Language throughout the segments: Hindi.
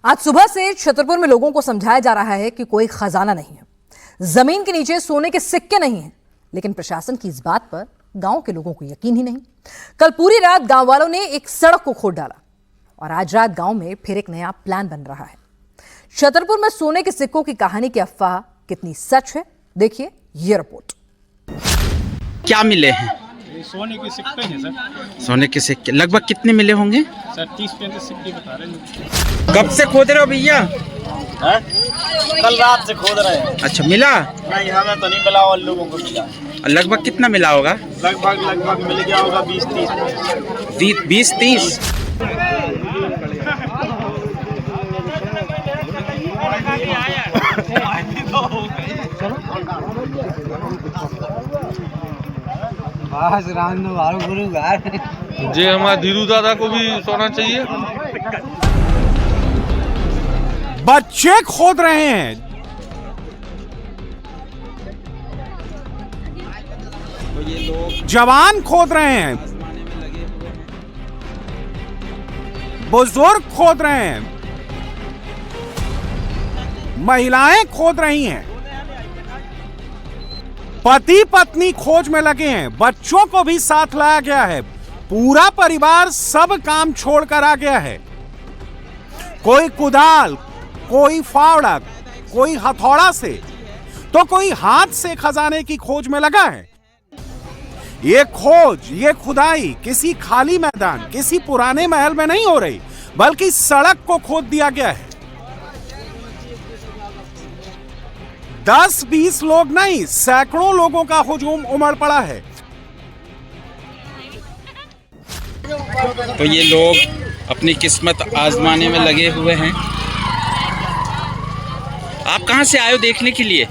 आज सुबह से छतरपुर में लोगों को समझाया जा रहा है कि कोई खजाना नहीं है, जमीन के नीचे सोने के सिक्के नहीं हैं, लेकिन प्रशासन की इस बात पर गांव के लोगों को यकीन ही नहीं। कल पूरी रात गांव वालों ने एक सड़क को खोद डाला और आज रात गांव में फिर एक नया प्लान बन रहा है। छतरपुर में सोने के सिक्कों की कहानी की अफवाह कितनी सच है, देखिए ये रिपोर्ट। क्या मिले हैं? सोने के सिक्के हैं सर। सोने के सिक्के लगभग कितने मिले होंगे? सर 30-35 सिक्के बता रहे हैं। कब से खोद रहे हो भैया? कल रात से खोद रहे हैं। अच्छा, मिला? नहीं, हमें तो नहीं मिला और लोगों को मिला। लगभग कितना मिला होगा? लगभग मिल गया होगा 20-30। 20-30? जे हमारे धीरू दादा को भी सोना चाहिए। बच्चे खोद रहे हैं, जवान खोद रहे हैं, बुजुर्ग खोद रहे हैं, महिलाएं खोद रही हैं, पति पत्नी खोज में लगे हैं, बच्चों को भी साथ लाया गया है, पूरा परिवार सब काम छोड़कर आ गया है। कोई कुदाल, कोई फावड़ा, कोई हथौड़ा से तो कोई हाथ से खजाने की खोज में लगा है। ये खोज, ये खुदाई किसी खाली मैदान, किसी पुराने महल में नहीं हो रही, बल्कि सड़क को खोद दिया गया है। 10-20 लोग नहीं, सैकड़ों लोगों का हुजूम उमड़ पड़ा है। तो ये लोग अपनी किस्मत आजमाने में लगे हुए हैं। आप कहाँ से आए हो देखने के लिए?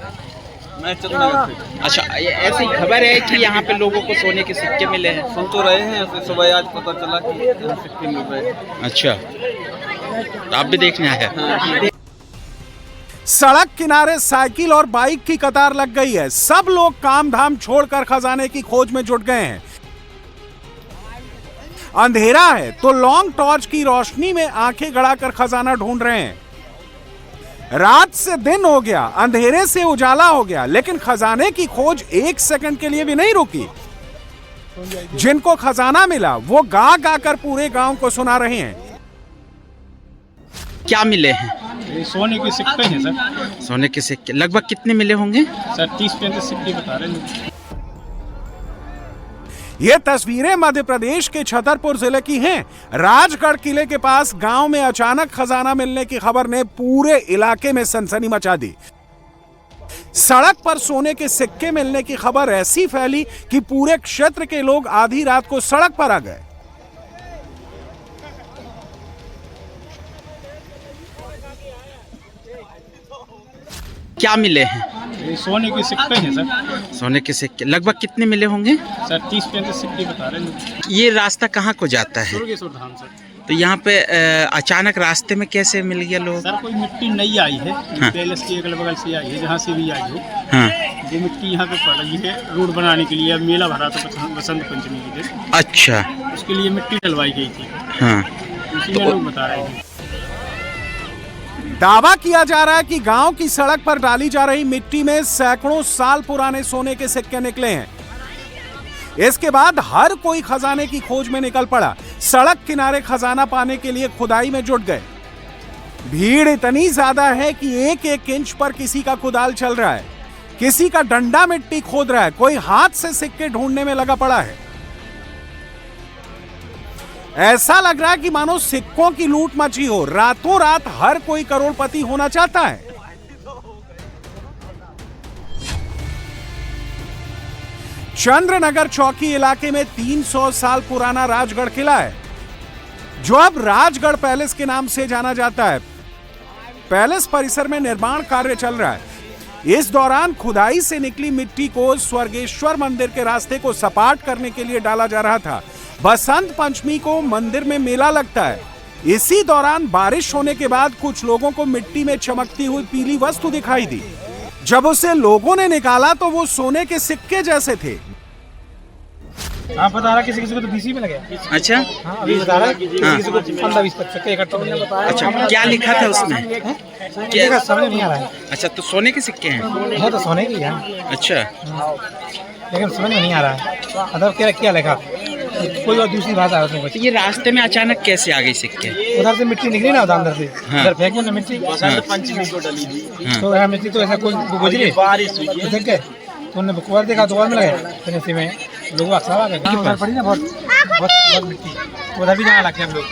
मैं चंद्रनगर से। अच्छा, ये ऐसी खबर है कि यहाँ पे लोगों को सोने के सिक्के मिले हैं। सुन तो रहे हैं, ऐसे सुबह आज पता चला कि यहाँ सिक्के मिल रहे हैं। अच्छा, तो आप भी देखने आए हैं? सड़क किनारे साइकिल और बाइक की कतार लग गई है। सब लोग काम धाम छोड़कर खजाने की खोज में जुट गए हैं। अंधेरा है तो लॉन्ग टॉर्च की रोशनी में आंखें गड़ाकर खजाना ढूंढ रहे हैं। रात से दिन हो गया, अंधेरे से उजाला हो गया, लेकिन खजाने की खोज एक सेकंड के लिए भी नहीं रुकी। जिनको खजाना मिला वो गा गा कर पूरे गांव को सुना रहे हैं। क्या मिले हैं? ये सोने के सिक्के हैं सर। सोने के सिक्के लगभग कितने मिले होंगे? सर 30-35 सिक्के बता रहे हैं। ये तस्वीरें मध्य प्रदेश के छतरपुर जिले की हैं। राजगढ़ किले के पास गांव में अचानक खजाना मिलने की खबर ने पूरे इलाके में सनसनी मचा दी। सड़क पर सोने के सिक्के मिलने की खबर ऐसी फैली कि पूरे क्षेत्र के लोग आधी रात को सड़क पर आ गए। क्या मिले हैं? ये सोने के सिक्के हैं सर। सोने के सिक्के लगभग कितने मिले होंगे? सर 30-35 सिक्के बता रहे हैं। ये रास्ता कहाँ को जाता है? सुरगेश्वर धाम सर। तो यहाँ पे अचानक रास्ते में कैसे मिल गया लोग? सर कोई मिट्टी नई आई है, हाँ। पैलेस के अगल बगल से आई है, जहाँ से भी आई हो। हाँ। वो मिट्टी यहाँ पे पड़ रही है रोड बनाने के लिए। अब मेला भरा था बसंत पंचमी के दिन। अच्छा। उसके लिए मिट्टी डलवाई गई थी। हाँ। इसी में लोग बता रहे हैं। दावा किया जा रहा है कि गांव की सड़क पर डाली जा रही मिट्टी में सैकड़ों साल पुराने सोने के सिक्के निकले हैं। इसके बाद हर कोई खजाने की खोज में निकल पड़ा। सड़क किनारे खजाना पाने के लिए खुदाई में जुट गए। भीड़ इतनी ज्यादा है कि एक एक इंच पर किसी का कुदाल चल रहा है, किसी का डंडा मिट्टी खोद रहा है, कोई हाथ से सिक्के ढूंढने में लगा पड़ा है। ऐसा लग रहा है कि मानो सिक्कों की लूट मची हो। रातों रात हर कोई करोड़पति होना चाहता है। चंद्रनगर चौकी इलाके में 300 साल पुराना राजगढ़ किला है, जो अब राजगढ़ पैलेस के नाम से जाना जाता है। पैलेस परिसर में निर्माण कार्य चल रहा है। इस दौरान खुदाई से निकली मिट्टी को स्वर्गेश्वर मंदिर के रास्ते को सपाट करने के लिए डाला जा रहा था। बसंत पंचमी को मंदिर में मेला लगता है। इसी दौरान बारिश होने के बाद कुछ लोगों को मिट्टी में चमकती हुई पीली वस्तु दिखाई दी। जब उसे लोगों ने निकाला तो वो सोने के सिक्के जैसे थे। हाँ बता रहा किसी किसी को तो 20 में लगे। अच्छा हाँ अभी बता रहा किसी को 15-20 सिक्के इकट्ठा होने बताया। अच्छा, क्या लिखा था उसमें? क्या समझ नहीं आ रहा है। अच्छा, तो सोने के सिक्के हैं? है तो सोने की है, अच्छा, लेकिन समझ में नहीं आ रहा है अदर क्या क्या लिखा, कोई और दूसरी भाषा है उसमें कुछ। तो ये रास्ते में अचानक कैसे आ गई सिक्के? उधर से मिट्टी निकली ना, उधर अंदर से हाँ। उधर फेंकी ना मिट्टी, पंचमी को डली थी तो यहाँ मिट्टी तो ऐसा कोई गुजरी बारिश हुई है, देख के तो उन्होंने बुकवार देखा तो और में लगे, फिर इसी में लोग अक्सर आ गए उधर पड़ी ना बहुत बहुत बहुत मिट्टी, उधर भी जाना लगे हम लोग,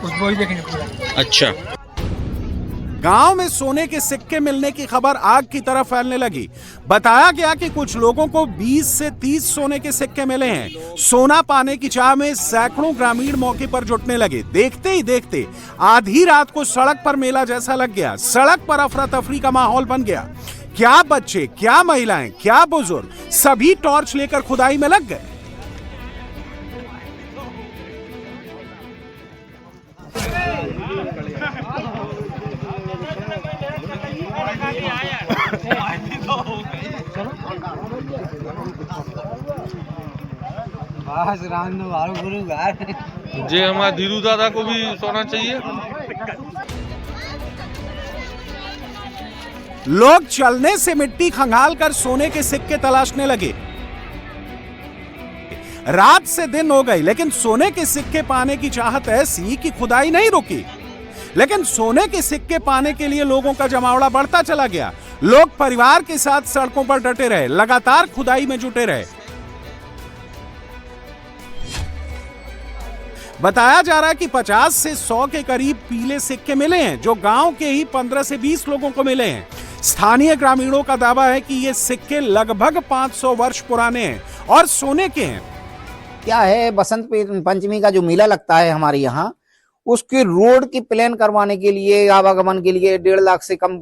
उसको ही देखेंगे पूरा। अच्छा, गांव में सोने के सिक्के मिलने की खबर आग की तरह फैलने लगी। बताया गया कि कुछ लोगों को 20 से 30 सोने के सिक्के मिले हैं। सोना पाने की चाह में सैकड़ों ग्रामीण मौके पर जुटने लगे। देखते ही देखते आधी रात को सड़क पर मेला जैसा लग गया। सड़क पर अफरा तफरी का माहौल बन गया। क्या बच्चे, क्या महिलाएं, क्या बुजुर्ग, सभी टॉर्च लेकर खुदाई में लग गए। जे हमारे धीरू दादा को भी सोना चाहिए। लोग चलने से मिट्टी खंगाल कर सोने के सिक्के तलाशने लगे। रात से दिन हो गई, लेकिन सोने के सिक्के पाने की चाहत ऐसी कि खुदाई नहीं रुकी। लेकिन सोने के सिक्के पाने के लिए लोगों का जमावड़ा बढ़ता चला गया। लोग परिवार के साथ सड़कों पर डटे रहे, लगातार खुदाई में जुटे रहे। बताया जा रहा है कि 50 से 100 के करीब पीले सिक्के मिले हैं, जो गांव के ही 15 से 20 लोगों को मिले हैं। स्थानीय ग्रामीणों का दावा है कि ये सिक्के लगभग 500 वर्ष पुराने हैं और सोने के हैं। क्या है, बसंत पंचमी का जो मेला लगता है हमारे यहाँ, उसके रोड की प्लान करवाने के लिए, आवागमन के लिए 1.5 लाख से कम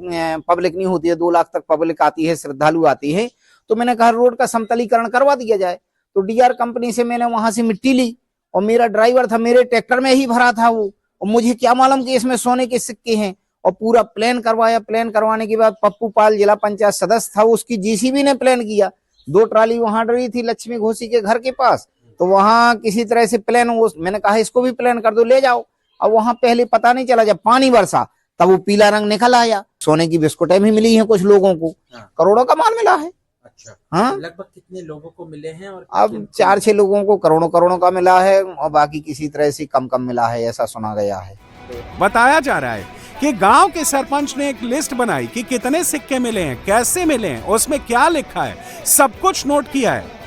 पब्लिक नहीं होती है, 2 लाख तक पब्लिक आती है, श्रद्धालु आती है। तो मैंने कहा रोड का समतलीकरण करवा दिया जाए। तो डीआर कंपनी से मैंने वहां से मिट्टी ली और मेरा ड्राइवर था, मेरे ट्रैक्टर में ही भरा था वो, और मुझे क्या मालूम कि इसमें सोने के सिक्के हैं। और पूरा प्लान करवाया। प्लान करवाने के बाद पप्पू पाल जिला पंचायत सदस्य था, उसकी जीसीबी ने प्लान किया। 2 ट्राली वहां डरी थी लक्ष्मी घोषी के घर के पास, तो वहां किसी तरह से प्लान, वो मैंने कहा इसको भी प्लान कर दो, ले जाओ। अब वहां पहले पता नहीं चला, जब पानी बरसा तब वो पीला रंग निकल आया। सोने की बिस्कुटें भी मिली हैं कुछ लोगों को, करोड़ों का माल मिला है। अच्छा, हाँ, लगभग कितने लोगों को मिले हैं? और अब 4-6 लोगों को करोड़ों का मिला है और बाकी किसी तरह से कम मिला है, ऐसा सुना गया है। बताया जा रहा है कि गांव के सरपंच ने एक लिस्ट बनाई कि कितने सिक्के मिले हैं, कैसे मिले हैं, उसमें क्या लिखा है, सब कुछ नोट किया है।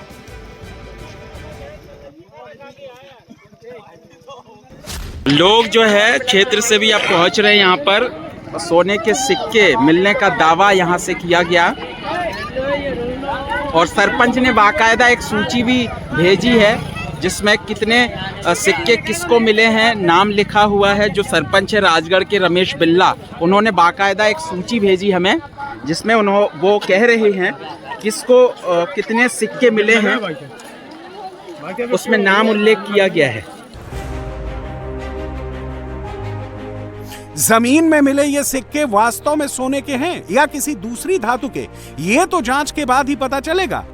लोग जो है क्षेत्र से भी अब पहुंच रहे हैं यहाँ पर। सोने के सिक्के मिलने का दावा यहाँ से किया गया और सरपंच ने बाकायदा एक सूची भी भेजी है जिसमें कितने सिक्के किसको मिले हैं, नाम लिखा हुआ है। जो सरपंच है राजगढ़ के रमेश बिल्ला, उन्होंने बाकायदा एक सूची भेजी हमें जिसमें वो कह रहे हैं किसको कितने सिक्के मिले हैं, उसमें नाम उल्लेख किया गया है। जमीन में मिले ये सिक्के वास्तव में सोने के हैं या किसी दूसरी धातु के, ये तो जांच के बाद ही पता चलेगा।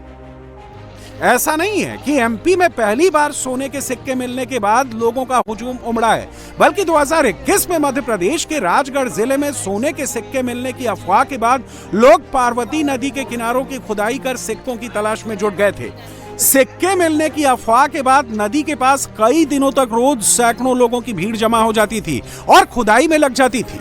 ऐसा नहीं है कि एमपी में पहली बार सोने के सिक्के मिलने के बाद लोगों का हुजूम उमड़ा है, बल्कि 2021 में मध्य प्रदेश के राजगढ़ जिले में सोने के सिक्के मिलने की अफवाह के बाद लोग पार्वती नदी के किनारों की खुदाई कर सिक्कों की तलाश में जुट गए थे। सिक्के मिलने की अफवाह के बाद नदी के पास कई दिनों तक रोज सैकड़ों लोगों की भीड़ जमा हो जाती थी और खुदाई में लग जाती थी।